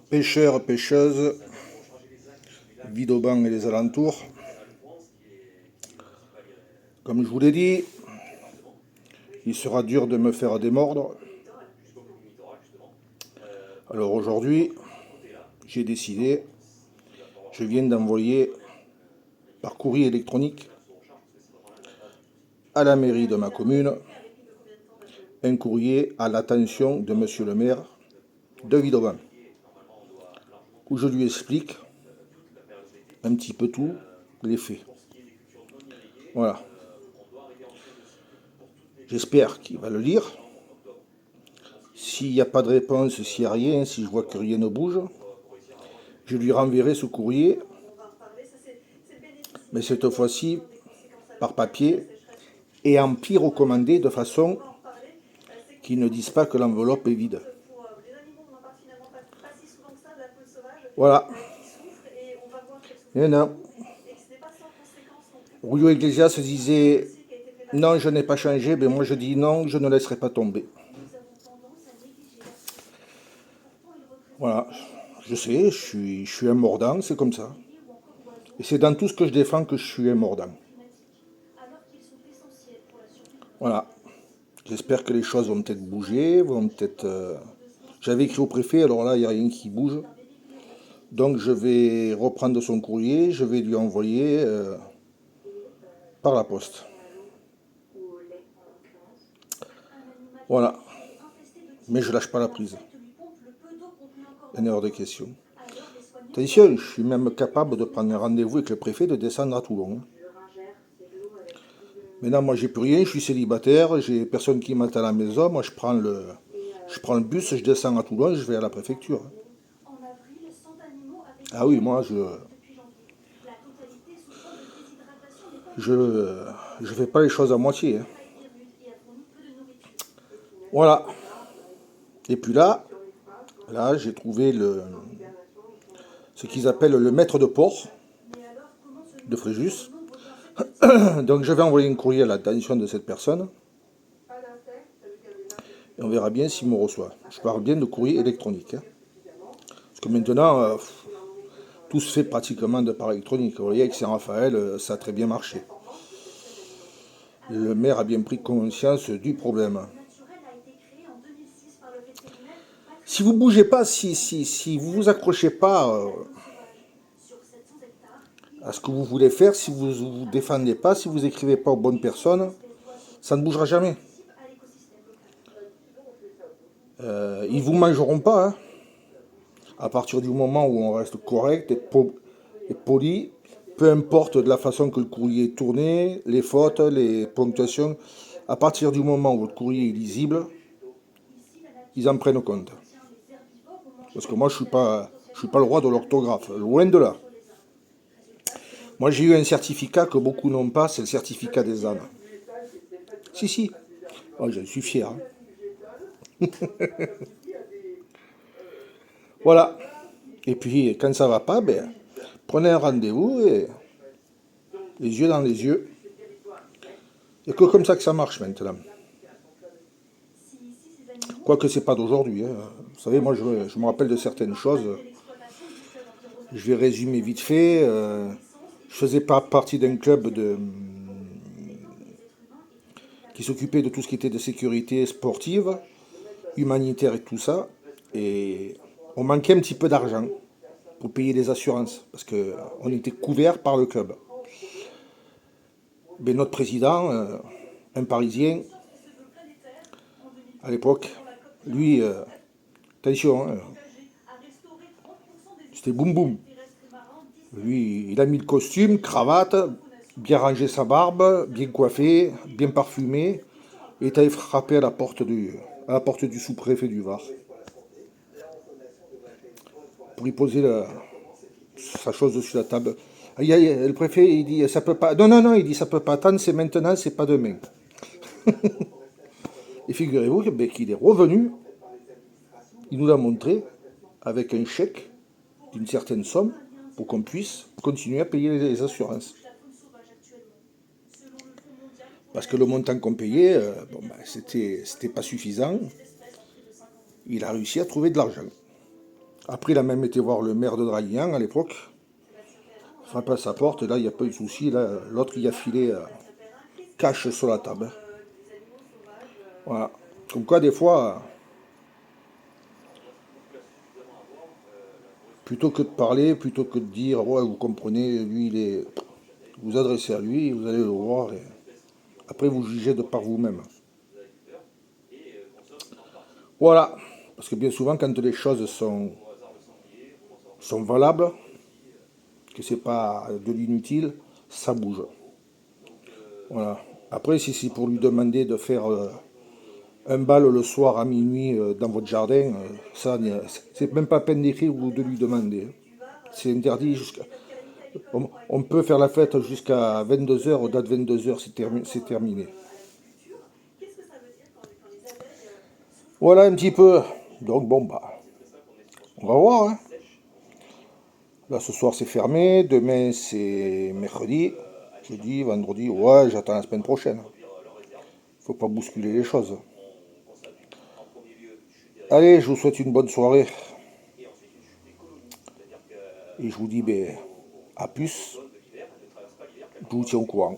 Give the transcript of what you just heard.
Pêcheurs, pêcheuses, Villeauban et les alentours. Comme je vous l'ai dit, il sera dur de me faire démordre. Alors aujourd'hui, j'ai décidé, je viens d'envoyer par courrier électronique à la mairie de ma commune un courrier à l'attention de monsieur le maire de Villeauban, où je lui explique un petit peu tout, les faits. Voilà. J'espère qu'il va le lire. S'il n'y a pas de réponse, s'il n'y a rien, si je vois que rien ne bouge, je lui renverrai ce courrier, mais cette fois-ci par papier et en pire recommandé de façon qu'ils ne disent pas que l'enveloppe est vide. Voilà. Et non. Julio Iglesias disait non, je n'ai pas changé, mais moi je dis non, je ne laisserai pas tomber. Voilà. Je sais, je suis un mordant, c'est comme ça. Et c'est dans tout ce que je défends que je suis un mordant. Voilà. J'espère que les choses vont peut-être bouger, vont peut-être... J'avais écrit au préfet, alors là, il n'y a rien qui bouge. Donc je vais reprendre son courrier, je vais lui envoyer par la poste. Voilà. Mais je lâche pas la prise. Une heure de question. Attention, je suis même capable de prendre un rendez-vous avec le préfet de descendre à Toulon. Maintenant, moi, j'ai plus rien, je suis célibataire, j'ai personne qui m'attend à la maison. Moi, je prends le bus, je descends à Toulon, je vais à la préfecture. Ah oui, moi, je fais pas les choses à moitié. Hein. Voilà. Et puis là, j'ai trouvé ce qu'ils appellent le maître de port de Fréjus. Donc, je vais envoyer un courrier à l'attention de cette personne. Et on verra bien s'il me reçoit. Je parle bien de courrier électronique. Hein. Parce que maintenant, tout se fait pratiquement de par électronique. Vous voyez, avec Saint-Raphaël, ça a très bien marché. Le maire a bien pris conscience du problème. Si vous bougez pas, si vous vous accrochez pas à ce que vous voulez faire, si vous vous défendez pas, si vous écrivez pas aux bonnes personnes, ça ne bougera jamais. Ils vous mangeront pas. Hein. À partir du moment où on reste correct et poli, peu importe de la façon que le courrier est tourné, les fautes, les ponctuations, à partir du moment où votre courrier est lisible, ils en prennent compte. Parce que moi, je suis pas le roi de l'orthographe, loin de là. Moi, j'ai eu un certificat que beaucoup n'ont pas, c'est le certificat des ânes. Si, si. Oh, j'en suis fier. Hein. Voilà. Et puis, quand ça va pas, ben, prenez un rendez-vous et les yeux dans les yeux. Il n'y a que comme ça que ça marche maintenant. Quoique c'est pas d'aujourd'hui. Hein. Vous savez, moi, je me rappelle de certaines choses. Je vais résumer vite fait. Je faisais pas partie d'un club qui s'occupait de tout ce qui était de sécurité sportive, humanitaire et tout ça. Et on manquait un petit peu d'argent pour payer les assurances, parce qu'on était couvert par le club. Mais notre président, un Parisien, à l'époque, lui, attention, hein, c'était boum boum. Lui, il a mis le costume, cravate, bien rangé sa barbe, bien coiffé, bien parfumé, et est allé frapper à la porte du sous-préfet du Var pour y poser sa chose dessus la table. Le préfet, il dit, ça peut pas. Non, non, non, il dit, ça peut pas attendre, c'est maintenant, c'est pas demain. Et figurez-vous qu'il est revenu, il nous l'a montré, avec un chèque d'une certaine somme, pour qu'on puisse continuer à payer les assurances. Parce que le montant qu'on payait, c'était pas suffisant. Il a réussi à trouver de l'argent. Après, il a même été voir le maire de Draguignan à l'époque. Il frappe à sa porte, là, il n'y a pas eu de souci. Là, l'autre, il a filé cash sur la table. Voilà. Comme quoi, des fois, plutôt que de parler, plutôt que de dire, ouais, vous comprenez, lui, il est. Vous adressez à lui, vous allez le voir, et après, vous jugez de par vous-même. Voilà. Parce que bien souvent, quand les choses sont valables, que c'est pas de l'inutile, ça bouge. Voilà. Après, si c'est pour lui demander de faire un bal le soir à minuit dans votre jardin, ça, c'est même pas peine d'écrire ou de lui demander. C'est interdit. On peut faire la fête jusqu'à 22 h, au date 22 h, c'est terminé. Voilà un petit peu. Donc bon, bah, on va voir, hein. Là, ce soir, c'est fermé. Demain, c'est mercredi. Jeudi, vendredi. Ouais, j'attends la semaine prochaine. Faut pas bousculer les choses. Allez, je vous souhaite une bonne soirée. Et je vous dis, ben, à plus. Je vous tiens au courant.